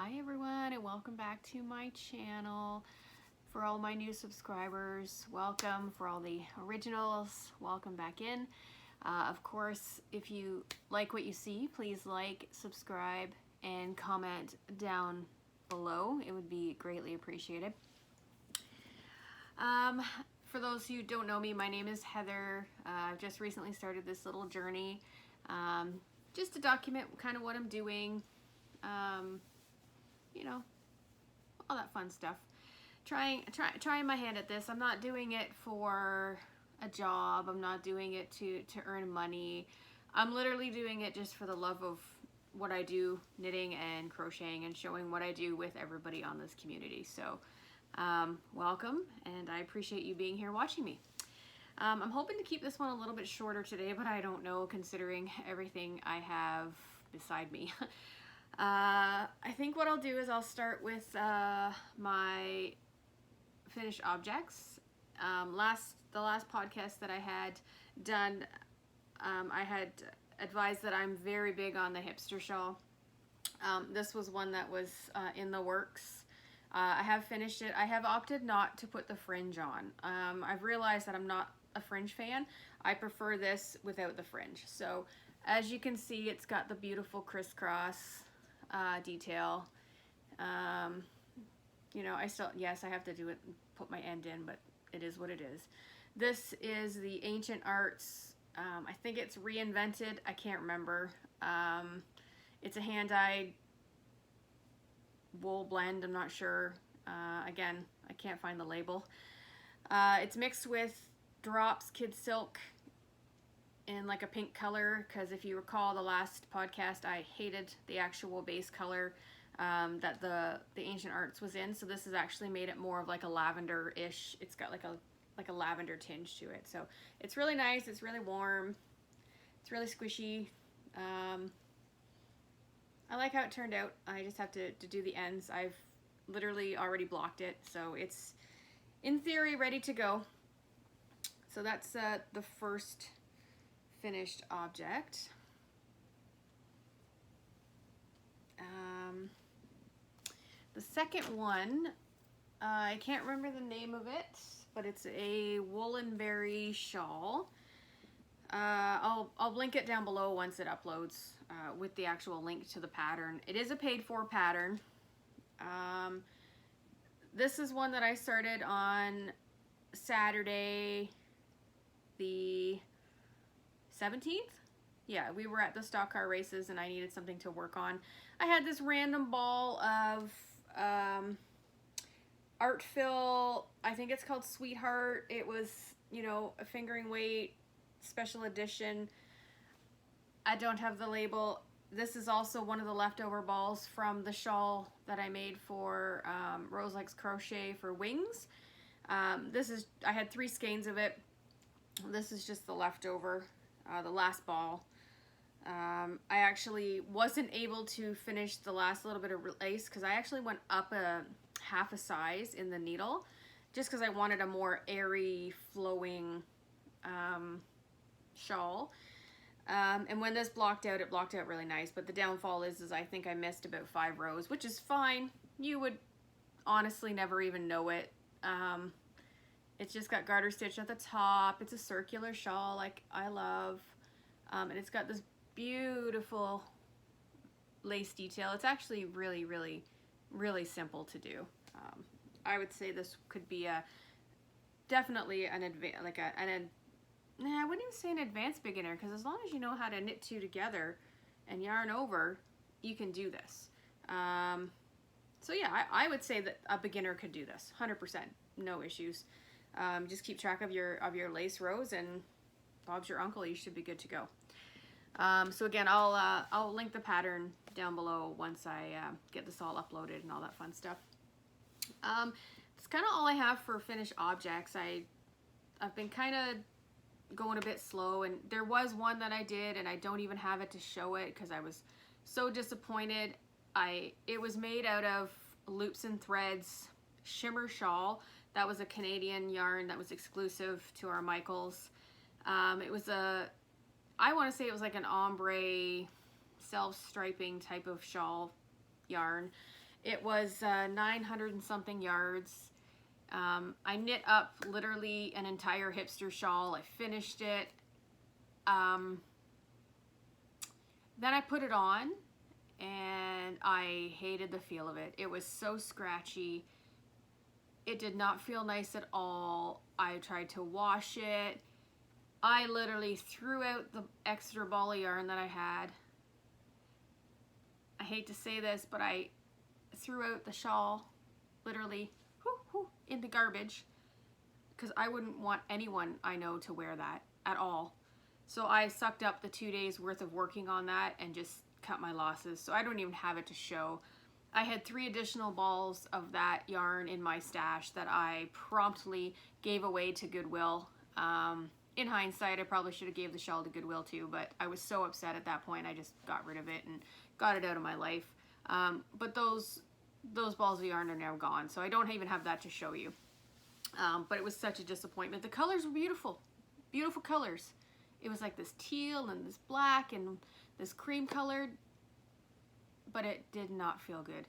Hi everyone, and welcome back to my channel. For all my new subscribers, welcome. For all the originals, welcome back in. Of course, if you like what you see, please like, subscribe, and comment down below. It would be greatly appreciated. For those who don't know me, my name is Heather. I've just recently started this little journey just to document kind of what I'm doing. You know, all that fun stuff. Trying my hand at this. I'm not doing it for a job. I'm not doing it to earn money. I'm literally doing it just for the love of what I do, knitting and crocheting, and showing what I do with everybody on this community. So welcome, and I appreciate you being here watching me. I'm hoping to keep this one a little bit shorter today, but I don't know, considering everything I have beside me. I think what I'll do is I'll start with my finished objects. The last podcast that I had done, I had advised that I'm very big on the hipster shawl. This was one that was in the works. I have finished it. I have opted not to put the fringe on. I've realized that I'm not a fringe fan. I prefer this without the fringe. So as you can see, it's got the beautiful crisscross detail. You know, yes, I have to do it, put my end in, but it is what it is. This is the Ancient Arts. I think it's reinvented. I can't remember. It's a hand-dyed wool blend. I'm not sure. Again, I can't find the label. It's mixed with drops Kid Silk in like a pink color, because if you recall the last podcast, I hated the actual base color that the Ancient Arts was in. So this has actually made it more of like a lavender-ish. It's got like a lavender tinge to it. So it's really nice. It's really warm. It's really squishy. I like how it turned out. I just have to do the ends. I've literally already blocked it, so it's in theory ready to go. So that's the first finished object. The second one, I can't remember the name of it, but it's a Mulberry shawl. I'll link it down below once it uploads with the actual link to the pattern. It is a paid-for pattern. This is one that I started on Saturday the 17th? Yeah, we were at the stock car races and I needed something to work on. I had this random ball of art fill. I think it's called Sweetheart. It was, you know, a fingering weight special edition. I don't have the label. This is also one of the leftover balls from the shawl that I made for Rose Likes Crochet for Wings. I had 3 skeins of it. This is just the leftover, the last ball. I actually wasn't able to finish the last little bit of lace because I actually went up a half a size in the needle just because I wanted a more airy, flowing shawl. And when this blocked out, it blocked out really nice, but the downfall is I think I missed about 5 rows, which is fine. You would honestly never even know it. It's just got garter stitch at the top. It's a circular shawl like I love. And it's got this beautiful lace detail. It's actually really, really, really simple to do. I would say this could be definitely an advanced, like I wouldn't even say an advanced beginner, because as long as you know how to knit 2 together and yarn over, you can do this. So yeah, I would say that a beginner could do this, 100%, no issues. Just keep track of your lace rows, and Bob's your uncle. You should be good to go. So again, I'll link the pattern down below once I get this all uploaded and all that fun stuff. It's kind of all I have for finished objects. I've been kind of going a bit slow, and there was one that I did and I don't even have it to show it because I was so disappointed. It was made out of Loops and Threads shimmer shawl. That was a Canadian yarn that was exclusive to our Michaels. It was I want to say it was like an ombre self-striping type of shawl yarn. It was 900 and something yards. I knit up literally an entire hipster shawl. I finished it. Then I put it on and I hated the feel of it. It was so scratchy. It did not feel nice at all. I tried to wash it. I literally threw out the extra ball of yarn that I had. I hate to say this, but I threw out the shawl literally in the garbage because I wouldn't want anyone I know to wear that at all. So I sucked up the 2 days worth of working on that and just cut my losses. So I don't even have it to show. I had 3 additional balls of that yarn in my stash that I promptly gave away to Goodwill. In hindsight, I probably should have gave the shawl to Goodwill too, but I was so upset at that point, I just got rid of it and got it out of my life. But those balls of yarn are now gone, so I don't even have that to show you. But it was such a disappointment. The colors were beautiful, beautiful colors. It was like this teal and this black and this cream colored, but it did not feel good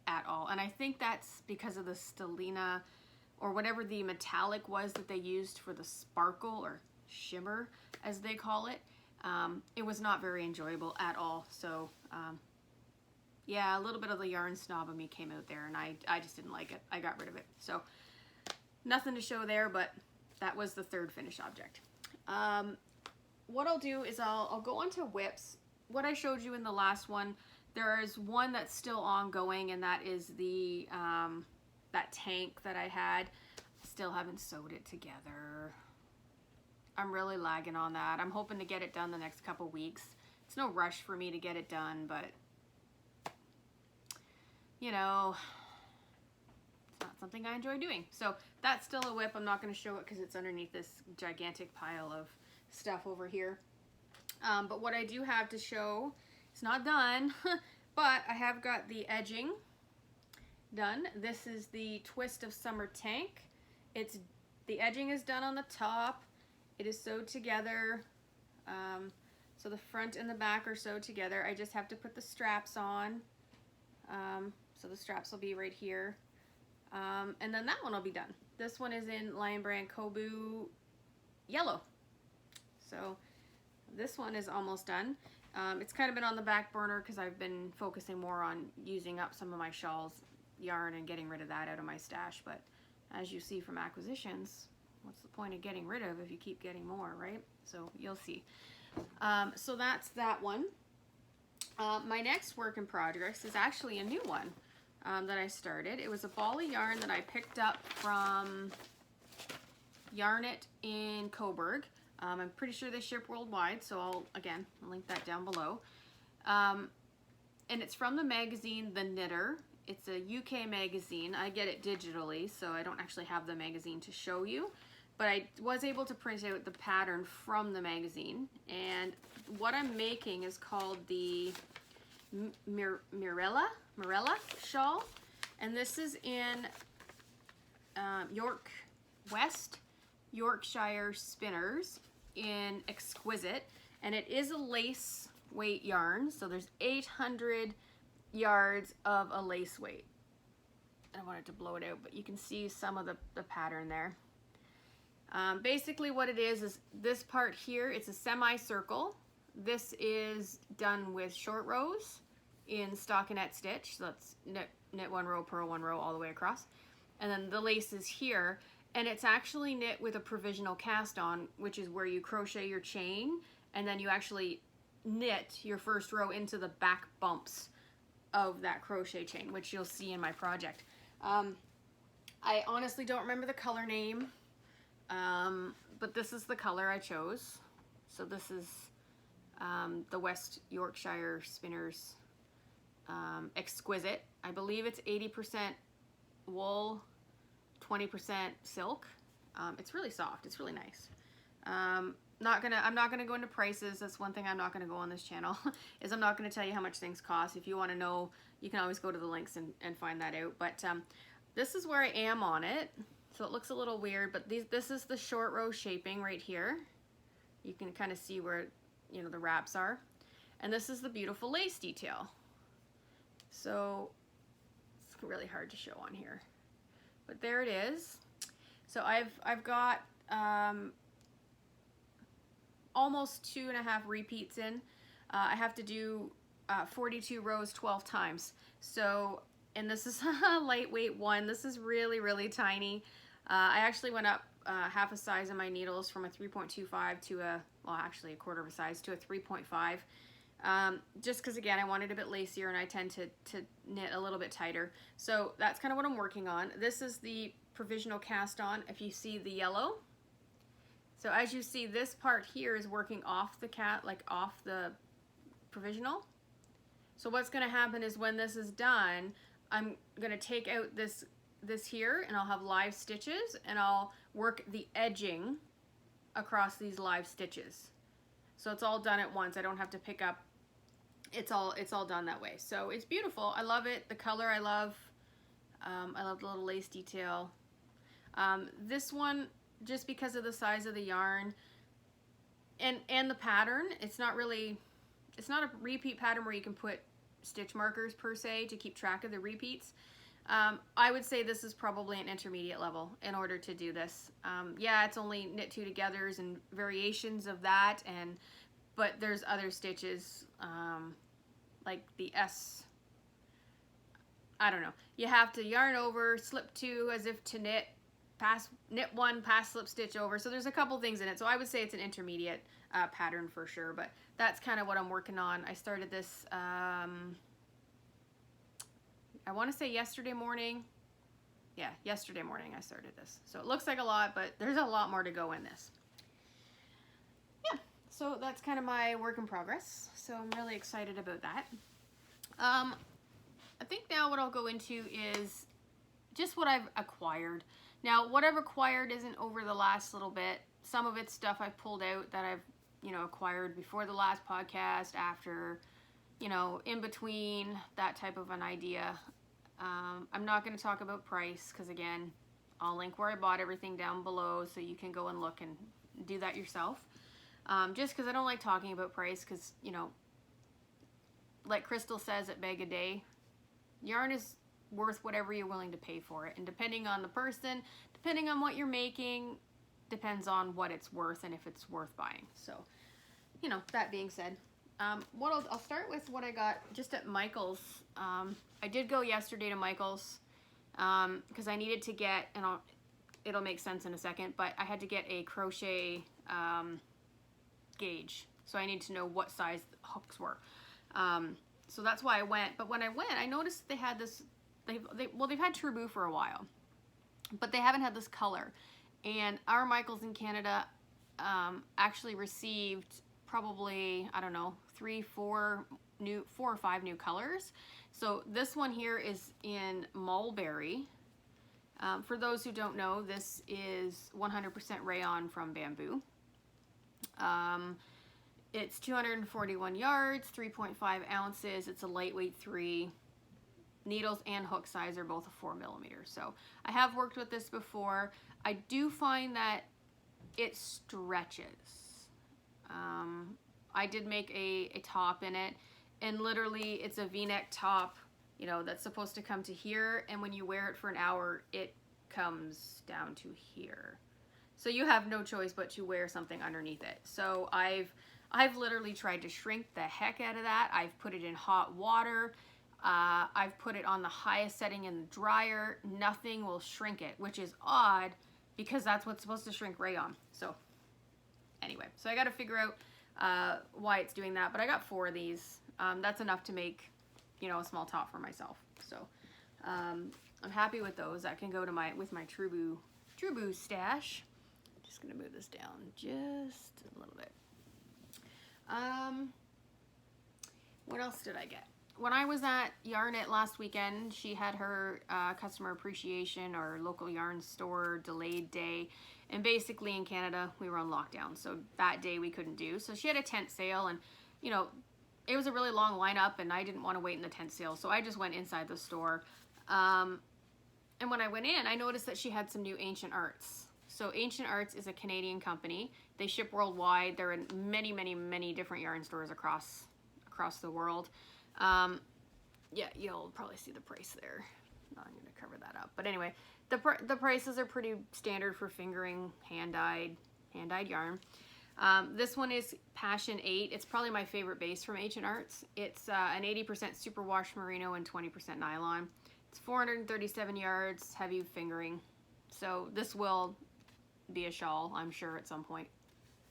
at all. And I think that's because of the stellina or whatever the metallic was that they used for the sparkle or shimmer as they call it. It was not very enjoyable at all. So yeah, a little bit of the yarn snob of me came out there and I just didn't like it. I got rid of it. So nothing to show there, but that was the third finished object. What I'll do is I'll go on to whips. What I showed you in the last one, there is one that's still ongoing, and that is the that tank that I had. Still haven't sewed it together. I'm really lagging on that. I'm hoping to get it done the next couple weeks. It's no rush for me to get it done, but you know, it's not something I enjoy doing. So that's still a whip. I'm not going to show it because it's underneath this gigantic pile of stuff over here. But what I do have to show, it's not done, but I have got the edging done. This is the Twist of Summer tank. The edging is done on the top. It is sewed together. So the front and the back are sewed together. I just have to put the straps on. So the straps will be right here. And then that one will be done. This one is in Lionbrand Kobu yellow. So this one is almost done. It's kind of been on the back burner because I've been focusing more on using up some of my shawls yarn and getting rid of that out of my stash. But as you see from acquisitions, what's the point of getting rid of if you keep getting more, right? So you'll see. So that's that one. My next work in progress is actually a new one that I started. It was a ball of yarn that I picked up from Yarn It in Coburg. I'm pretty sure they ship worldwide, so I'll link that down below. And it's from the magazine The Knitter. It's a UK magazine. I get it digitally, so I don't actually have the magazine to show you. But I was able to print out the pattern from the magazine. And what I'm making is called the Mirella shawl. And this is in West Yorkshire Spinners in Exquisite. And it is a lace weight yarn. So there's 800 yards of a lace weight. I don't want it to blow it out, but you can see some of the pattern there. Basically what it is this part here, it's a semicircle. This is done with short rows in stockinette stitch. So that's knit one row, purl one row all the way across. And then the lace is here, and it's actually knit with a provisional cast on, which is where you crochet your chain and then you actually knit your first row into the back bumps of that crochet chain, which you'll see in my project. I honestly don't remember the color name. But this is the color I chose. So this is the West Yorkshire Spinners Exquisite. I believe it's 80% wool, 20% silk. It's really soft. It's really nice. I'm not gonna go into prices. That's one thing I'm not gonna go on this channel is I'm not gonna tell you how much things cost. If you want to know, you can always go to the links and find that out. But this is where I am on it. So it looks a little weird, but this is the short row shaping right here. You can kind of see where, you know, the wraps are. And this is the beautiful lace detail. So it's It's really hard to show on here, but there it is. So I've got almost 2.5 repeats in. I have to do 42 rows 12 times. So, and this is a lightweight one. This is really, really tiny. I actually went up half a size in my needles from a 3.25 to a, well, actually a quarter of a size to a 3.5. Just because, again, I wanted a bit lacier and I tend to knit a little bit tighter. So that's kind of what I'm working on. This is the provisional cast on. If you see the yellow, so as you see, this part here is working off the off the provisional. So what's going to happen is when this is done, I'm going to take out this here and I'll have live stitches and I'll work the edging across these live stitches. So it's all done at once. I don't have to pick up. It's all done that way. So it's beautiful. I love it. The color I love. I love the little lace detail. This one, just because of the size of the yarn and the pattern, it's not a repeat pattern where you can put stitch markers per se to keep track of the repeats. I would say this is probably an intermediate level in order to do this. Yeah, it's only knit 2 togethers and variations of that, but there's other stitches like the S. I don't know. You have to yarn over, slip 2 as if to knit, knit 1, pass, slip stitch over. So there's a couple things in it. So I would say it's an intermediate pattern for sure, but that's kind of what I'm working on. I started this, I want to say yesterday morning. Yeah, yesterday morning I started this. So it looks like a lot, but there's a lot more to go in this. Yeah, so that's kind of my work in progress. So I'm really excited about that. I think now what I'll go into is just what I've acquired. Now, what I've acquired isn't over the last little bit. Some of it's stuff I've pulled out that I've, acquired before the last podcast, after, in between, that type of an idea. I'm not going to talk about price because, again, I'll link where I bought everything down below so you can go and look and do that yourself. Just because I don't like talking about price because, like Crystal says at Bag a Day, yarn is worth whatever you're willing to pay for it. And depending on the person, depending on what you're making, depends on what it's worth and if it's worth buying. So, that being said, I'll start with what I got just at Michael's. I did go yesterday to Michael's because I needed to get, and it'll make sense in a second, but I had to get a crochet gauge. So I need to know what size the hooks were. So that's why I went. But when I went, I noticed they had this, they've had Truboo for a while, but they haven't had this color. And our Michael's in Canada actually received probably, I don't know, 4 or 5 new colors. So this one here is in Mulberry. For those who don't know, this is 100% rayon from bamboo. It's 241 yards, 3.5 ounces. It's a lightweight 3. Needles and hook size are both a 4 millimeters. So I have worked with this before. I do find that it stretches. I did make a top in it, and literally it's a V-neck top, that's supposed to come to here, and when you wear it for an hour, it comes down to here. So you have no choice but to wear something underneath it. So I've literally tried to shrink the heck out of that. I've put it in hot water. I've put it on the highest setting in the dryer. Nothing will shrink it, which is odd because that's what's supposed to shrink rayon. So anyway, so I got to figure out why it's doing that. But I got 4 of these. That's enough to make, a small top for myself. So I'm happy with those. That can go to my Truboo stash. Just gonna move this down just a little bit. What else did I get? When I was at Yarn It last weekend, she had her customer appreciation or local yarn store delayed day. And basically in Canada, we were on lockdown. So that day we couldn't do. So she had a tent sale and, it was a really long lineup and I didn't want to wait in the tent sale. So I just went inside the store. And when I went in, I noticed that she had some new Ancient Arts. So Ancient Arts is a Canadian company. They ship worldwide. They're in many, many, many different yarn stores across the world. Yeah, you'll probably see the price there. I'm going to cover that up. But anyway, the prices are pretty standard for fingering hand-dyed yarn. This one is Passion 8. It's probably my favorite base from Ancient Arts. It's an 80% superwash merino and 20% nylon. It's 437 yards, heavy fingering. So this will be a shawl, I'm sure, at some point.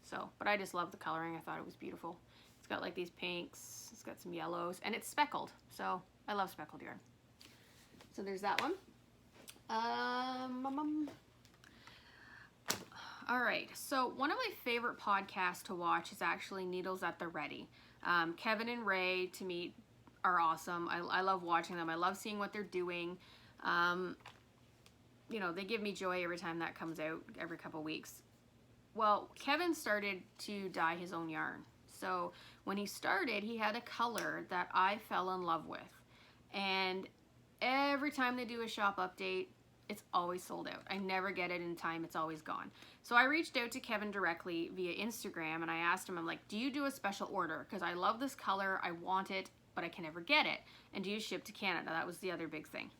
So, but I just love the coloring. I thought it was beautiful. It's got like these pinks, it's got some yellows, and it's speckled. So I love speckled yarn. So there's that one. All right, so one of my favorite podcasts to watch is actually Needles at the Ready. Kevin and Ray, to me, are awesome. I love watching them. I love seeing what they're doing. You know, they give me joy every time that comes out, every couple weeks. Well, Kevin started to dye his own yarn. So when he started, he had a color that I fell in love with. And every time they do a shop update, it's always sold out. I never get it in time. It's always gone. So I reached out to Kevin directly via Instagram and I asked him, I'm like, do you do a special order? Because I love this color. I want it, but I can never get it. And do you ship to Canada? That was the other big thing.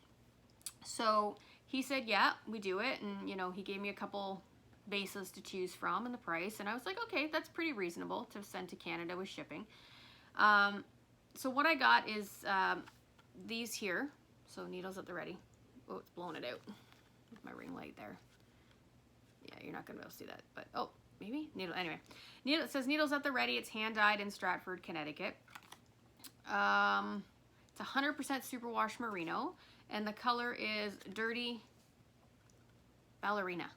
So he said, yeah, we do it. And, you know, he gave me a couple bases to choose from and the price. And I was like, okay, that's pretty reasonable to send to Canada with shipping. So what I got is these here. So Needles at the Ready. Oh, it's blowing it out with my ring light there. Yeah, you're not gonna be able to see that, but oh, maybe? Anyway, it says Needles at the Ready. It's hand-dyed in Stratford, Connecticut. It's 100% superwash merino, and the color is Dirty Ballerina.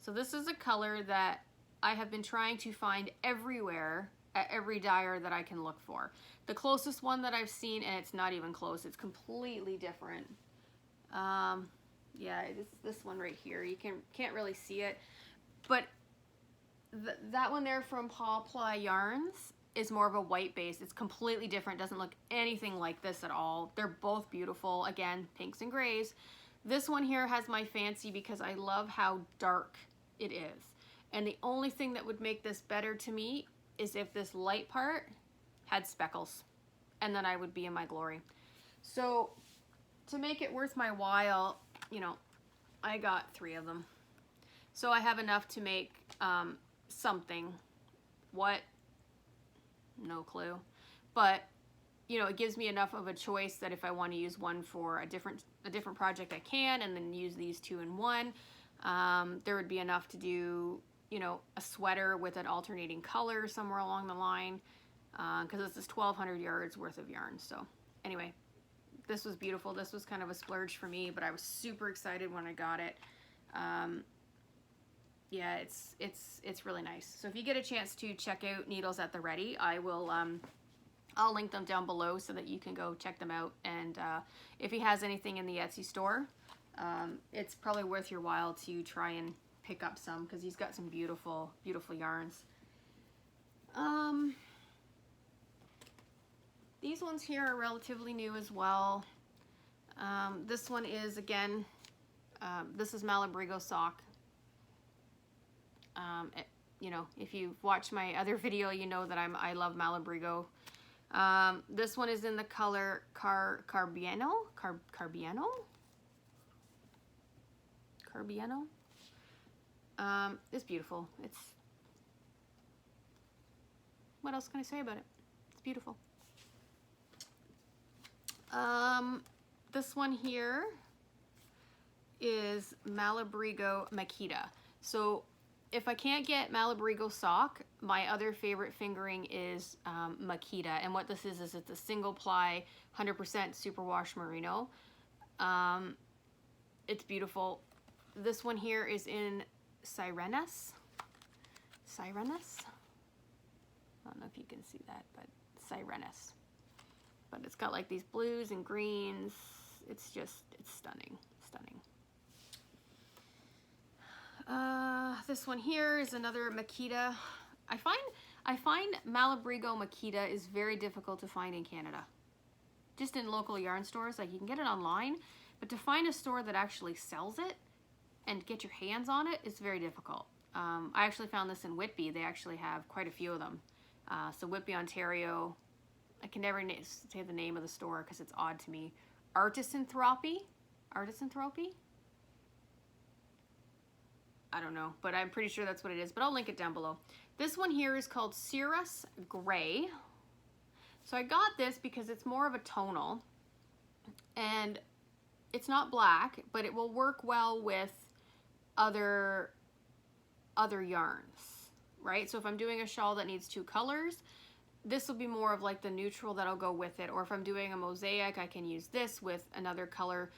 So this is a color that I have been trying to find everywhere at every dyer that I can look for. The closest one that I've seen, and it's not even close, it's completely different. Yeah, it's this one right here. You can't really see it, but that one there from Paw Ply Yarns is more of a white base. It's completely different. Doesn't look anything like this at all. They're both beautiful. Again, pinks and grays. This one here has my fancy because I love how dark it is. And the only thing that would make this better to me is if this light part had speckles, and then I would be in my glory. So to make it worth my while, you know, I got 3 of them. So I have enough to make something. What? No clue. But, you know, it gives me enough of a choice that if I want to use one for a different project, I can, and then use these 2 in one. There would be enough to do, you know, a sweater with an alternating color somewhere along the line, because this is 1,200 yards worth of yarn. So anyway, this was beautiful. This was kind of a splurge for me, but I was super excited when I got it. Yeah, it's really nice. So if you get a chance to check out Needles at the Ready, I will I'll link them down below so that you can go check them out. And if he has anything in the Etsy store, it's probably worth your while to try and pick up some, because he's got some beautiful, beautiful yarns. These ones here are relatively new as well. This one is, again, this is Malabrigo Sock. You know, if you've watched my other video, you know that I love Malabrigo. This one is in the color Carbieno. It's beautiful. What else can I say about it? It's beautiful. This one here is Malabrigo Makita. So if I can't get Malabrigo Sock, my other favorite fingering is Makita. And what this is it's a single ply, 100% superwash merino. It's beautiful. This one here is in Sirenas. I don't know if you can see that, but Sirenas. But it's got like these blues and greens. It's stunning, stunning. This one here is another Makita. I find Malabrigo Makita is very difficult to find in Canada. Just in local yarn stores, like you can get it online, but to find a store that actually sells it and get your hands on it is very difficult. I actually found this in Whitby. They actually have quite a few of them. So Whitby, Ontario. I can never say the name of the store because it's odd to me. Artisanthropy. I don't know, but I'm pretty sure that's what it is, but I'll link it down below. This one here is called Cirrus Gray. So I got this because it's more of a tonal, and it's not black, but it will work well with other yarns, right? So if I'm doing a shawl that needs 2 colors, this will be more of like the neutral that'll go with it. Or if I'm doing a mosaic, I can use this with another color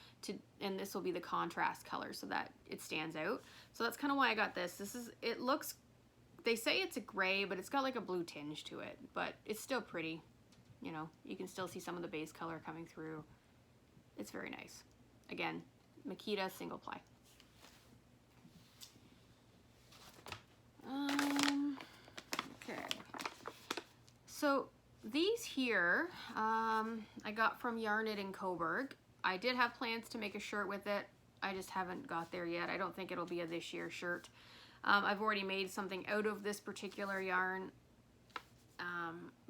and this will be the contrast color so that it stands out. So that's kind of why I got this. It looks, they say it's a gray, but it's got like a blue tinge to it, but it's still pretty. You know, you can still see some of the base color coming through. It's very nice. Again, Makita single ply. Okay. So these here, I got from Yarn It in Coburg. I did have plans to make a shirt with it. I just haven't got there yet. I don't think it'll be a this year shirt. I've already made something out of this particular yarn.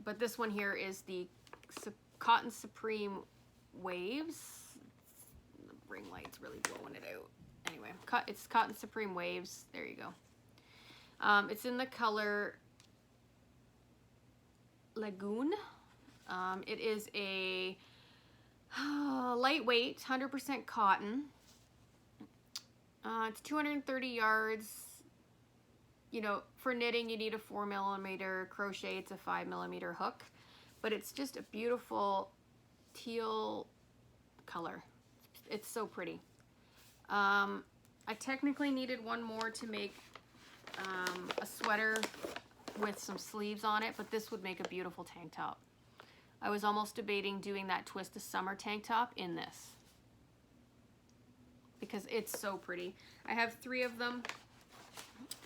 But this one here is the Cotton Supreme Waves. The ring light's really blowing it out. Anyway, it's Cotton Supreme Waves. There you go. It's in the color Lagoon. It is a lightweight, 100% cotton. It's 230 yards. You know, for knitting you need a 4mm crochet. It's a 5mm hook, but it's just a beautiful teal color. It's so pretty. I technically needed one more to make a sweater with some sleeves on it, but this would make a beautiful tank top. I was almost debating doing that Twist of Summer tank top in this because it's so pretty. I have 3 of them.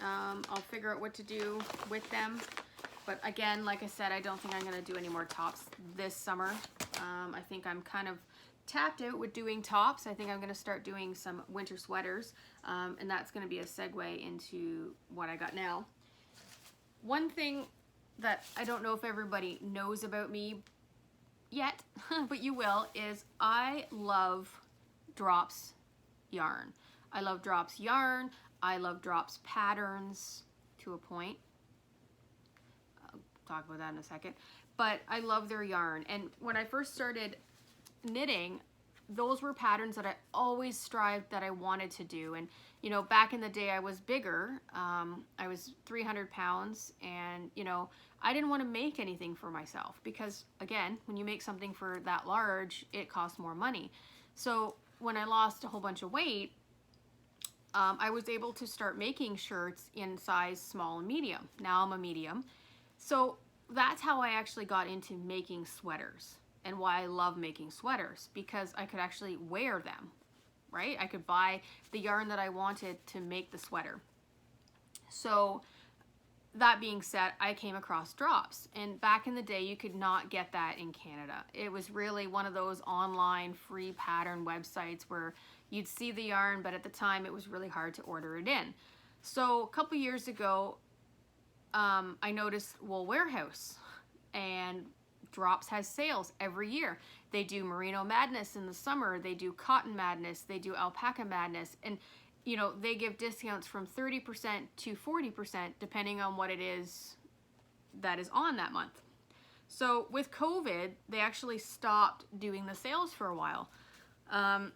I'll figure out what to do with them, but again, like I said, I don't think I'm going to do any more tops this summer. I think I'm kind of tapped out with doing tops. I think I'm going to start doing some winter sweaters, and that's going to be a segue into what I got now. One thing that I don't know if everybody knows about me yet, but you will, is I love Drops yarn. I love Drops yarn. I love Drops patterns to a point. I'll talk about that in a second. But I love their yarn. And when I first started knitting, those were patterns that I always strived that I wanted to do. And you know, back in the day I was bigger. I was 300 pounds, and you know, I didn't want to make anything for myself because again, when you make something for that large, it costs more money. So when I lost a whole bunch of weight, I was able to start making shirts in size small and medium. Now I'm a medium. So that's how I actually got into making sweaters, and why I love making sweaters, because I could actually wear them, right? I could buy the yarn that I wanted to make the sweater. So that being said, I came across Drops, and back in the day you could not get that in Canada. It was really one of those online free pattern websites where you'd see the yarn, but at the time it was really hard to order it in. So a couple years ago, I noticed Wool Warehouse, and Drops has sales every year. They do Merino Madness in the summer, they do Cotton Madness, they do Alpaca Madness, and you know, they give discounts from 30% to 40% depending on what it is that is on that month. So with COVID, they actually stopped doing the sales for a while,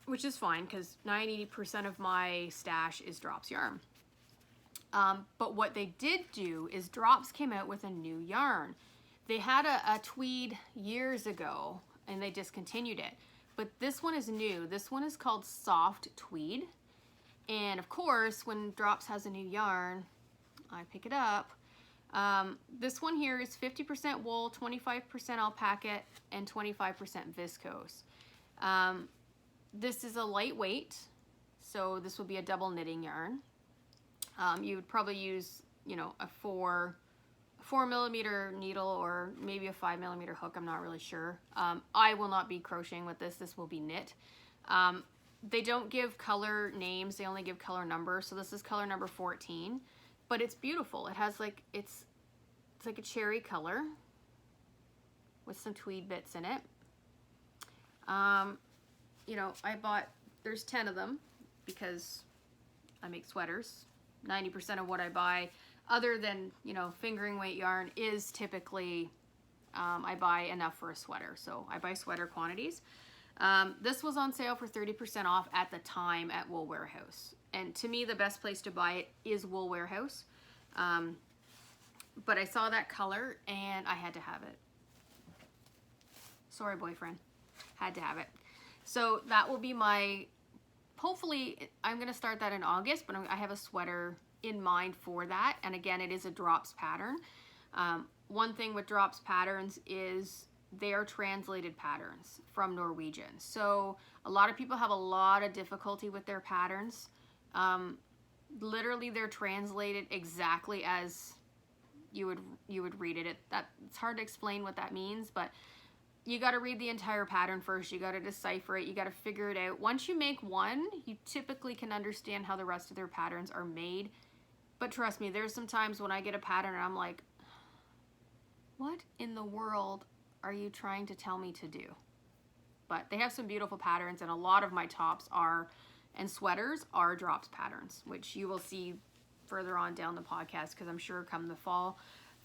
which is fine because 90% of my stash is Drops yarn. But what they did do is Drops came out with a new yarn. They had a tweed years ago and they discontinued it, but this one is new. This one is called Soft Tweed. And of course, when Drops has a new yarn, I pick it up. This one here is 50% wool, 25% alpaca, and 25% viscose. This is a lightweight, so this would be a double knitting yarn. You would probably use, you know, a 4mm needle or maybe a 5mm hook. I'm not really sure. I will not be crocheting with this. This will be knit. They don't give color names. They only give color numbers. So this is color number 14, but it's beautiful. It has like, it's like a cherry color with some tweed bits in it. you know, there's 10 of them because I make sweaters. 90% of what I buy, other than, you know, fingering weight yarn, is typically, I buy enough for a sweater. So I buy sweater quantities. This was on sale for 30% off at the time at Wool Warehouse. And to me, the best place to buy it is Wool Warehouse. But I saw that color and I had to have it. Sorry, boyfriend. Had to have it. So that will be my, hopefully, I'm going to start that in August, but I have a sweater in mind for that. And again, it is a drops pattern. One thing with drops patterns is they are translated patterns from Norwegian. So a lot of people have a lot of difficulty with their patterns. Literally, they're translated exactly as you would read it. It's hard to explain what that means, but you got to read the entire pattern first. You got to decipher it. You got to figure it out. Once you make one, you typically can understand how the rest of their patterns are made. But trust me, there's some times when I get a pattern and I'm like, what in the world are you trying to tell me to do? But they have some beautiful patterns, and a lot of my tops and sweaters are drops patterns, which you will see further on down the podcast, because I'm sure come the fall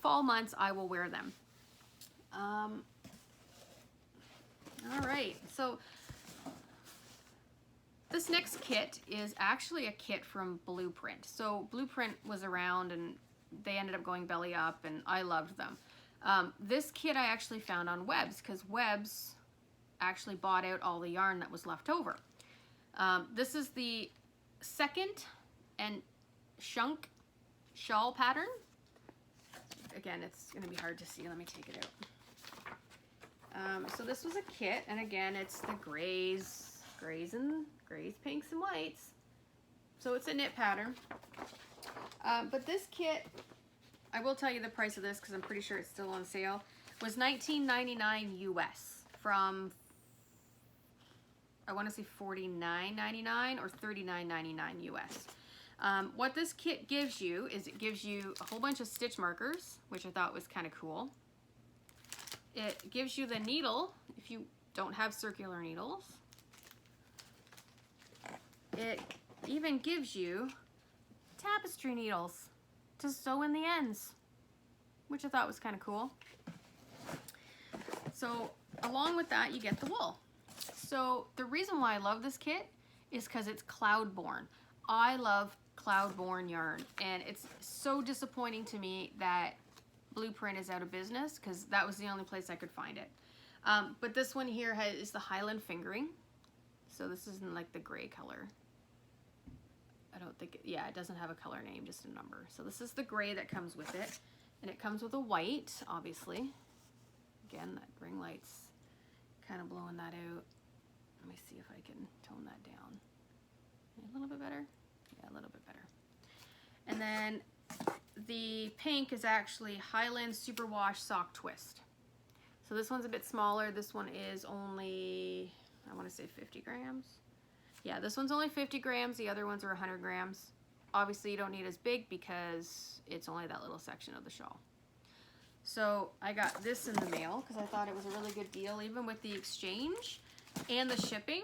months I will wear them. All right, so this next kit is actually a kit from Blueprint. So Blueprint was around and they ended up going belly up, and I loved them. This kit I actually found on Webs, because Webs actually bought out all the yarn that was left over. This is the second and Shhhhh shawl pattern. Again, it's going to be hard to see. Let me take it out. So this was a kit, and again, it's the grays, pinks, and whites. So it's a knit pattern. But this kit, I will tell you the price of this because I'm pretty sure it's still on sale, was $19.99 US from, I want to say $49.99 or $39.99 US. What this kit gives you is it gives you a whole bunch of stitch markers, which I thought was kind of cool. It gives you the needle if you don't have circular needles. It even gives you tapestry needles to sew in the ends, which I thought was kind of cool. So along with that, you get the wool. So the reason why I love this kit is because it's Cloudborne. I love Cloudborne Yarn, and it's so disappointing to me that Blueprint is out of business, because that was the only place I could find it. But this one here is the Highland fingering. So this is in like the gray color. I don't think, yeah, it doesn't have a color name, just a number. So this is the gray that comes with it, and it comes with a white, obviously. Again, that ring light's kind of blowing that out. Let me see if I can tone that down. A little bit better? Yeah, a little bit better. And then the pink is actually Highland Superwash Sock Twist. So this one's a bit smaller. This one is only, I want to say 50 grams. Yeah, this one's only 50 grams. The other ones are 100 grams. Obviously, you don't need as big because it's only that little section of the shawl. So I got this in the mail because I thought it was a really good deal. Even with the exchange and the shipping,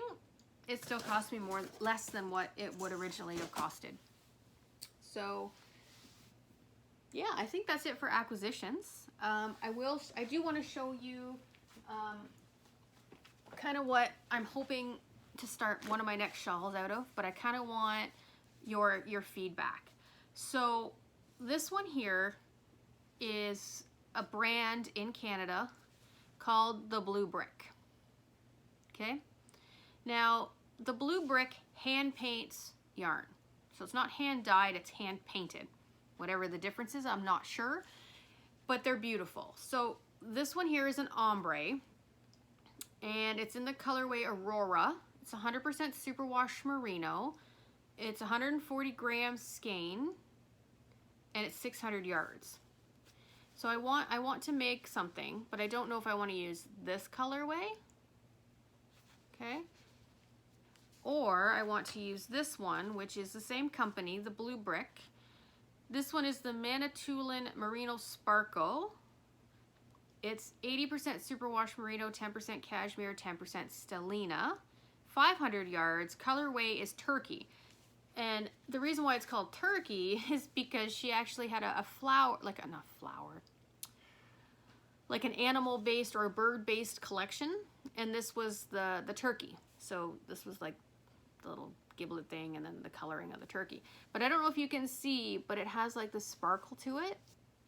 it still cost me less than what it would originally have costed. So yeah, I think that's it for acquisitions. I do want to show you kind of what I'm hoping to start one of my next shawls out of, but I kind of want your feedback. So this one here is a brand in Canada called the Blue Brick. Okay, now the Blue Brick hand paints yarn, so it's not hand dyed, it's hand painted. Whatever the difference is, I'm not sure, but they're beautiful. So this one here is an ombre, and it's in the colorway Aurora. It's 100% superwash merino. It's 140 grams skein, and it's 600 yards. So I want to make something, but I don't know if I want to use this colorway, okay? Or I want to use this one, which is the same company, the Blue Brick. This one is the Manitoulin Merino Sparkle. It's 80% superwash merino, 10% cashmere, 10% stellina, 500 yards. Colorway is turkey. And the reason why it's called turkey is because she actually had a flower, like not flower, like an animal-based or a bird-based collection. And this was the turkey. So this was like the little giblet thing and then the coloring of the turkey. But I don't know if you can see, but it has like the sparkle to it.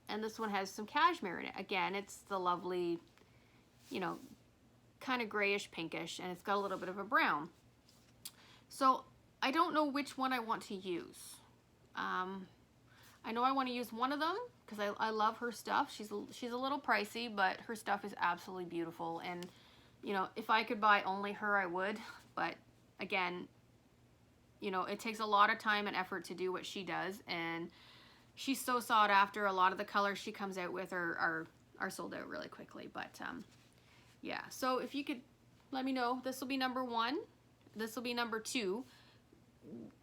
And this one has some cashmere in it. Again, it's the lovely, you know, kind of grayish pinkish, and it's got a little bit of a brown. So I don't know which one I want to use. I know I want to use one of them because I love her stuff. She's a little pricey, but her stuff is absolutely beautiful. And you know, if I could buy only her, I would. But again, you know, it takes a lot of time and effort to do what she does, and she's so sought after. A lot of the colors she comes out with are sold out really quickly. But yeah, so if you could let me know, this will be number 1, this will be number 2.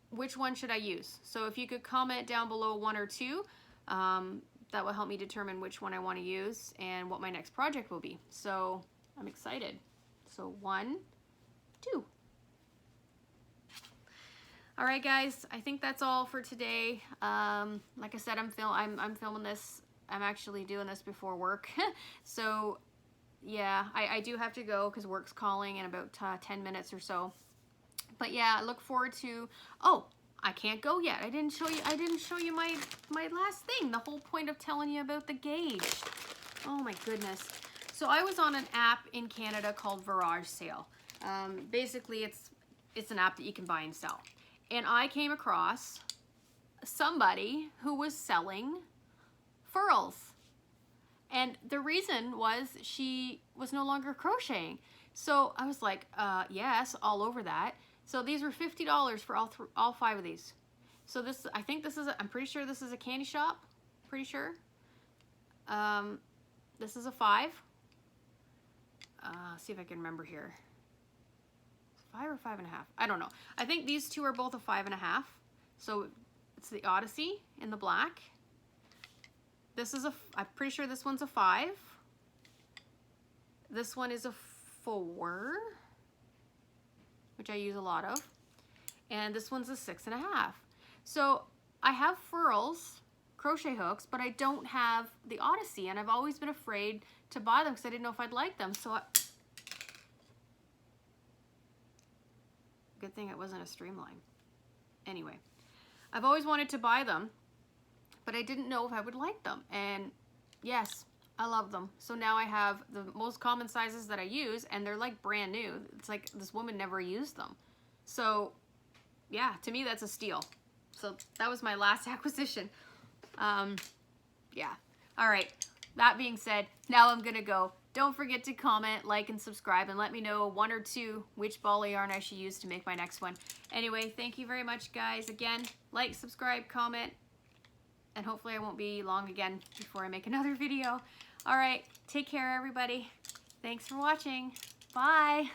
Which one should I use? So if you could comment down below 1 or 2, that will help me determine which one I want to use and what my next project will be. So I'm excited. So 1, 2. All right, guys, I think that's all for today. Like I said, I'm filming this. I'm actually doing this before work. So yeah, I do have to go because work's calling in about 10 minutes or so. But yeah, I look forward to, oh, I can't go yet. I didn't show you my last thing, the whole point of telling you about the gauge. Oh my goodness. So I was on an app in Canada called Virage Sale. Basically it's an app that you can buy and sell. And I came across somebody who was selling furls. And the reason was she was no longer crocheting. So I was like, yes, all over that. So these were $50 for all 5 of these. So this, I think this is, I'm pretty sure this is a candy shop. Pretty sure. This is a 5. See if I can remember here. 5 or 5.5. I don't know. I think these two are both a 5.5. So it's the Odyssey in the black. This is I'm pretty sure this one's a 5. This one is a 4, which I use a lot of. And this one's a 6.5. So I have furls, crochet hooks, but I don't have the Odyssey, and I've always been afraid to buy them because I didn't know if I'd like them. So good thing it wasn't a streamline. Anyway, I've always wanted to buy them, but I didn't know if I would like them. And yes, I love them. So now I have the most common sizes that I use, and they're like brand new. It's like this woman never used them. So yeah, to me that's a steal. So that was my last acquisition. Yeah. All right. That being said, now I'm gonna go. Don't forget to comment, like, and subscribe, and let me know 1 or 2 which ball of yarn I should use to make my next one. Anyway, thank you very much, guys. Again, like, subscribe, comment, and hopefully I won't be long again before I make another video. All right, take care, everybody. Thanks for watching. Bye.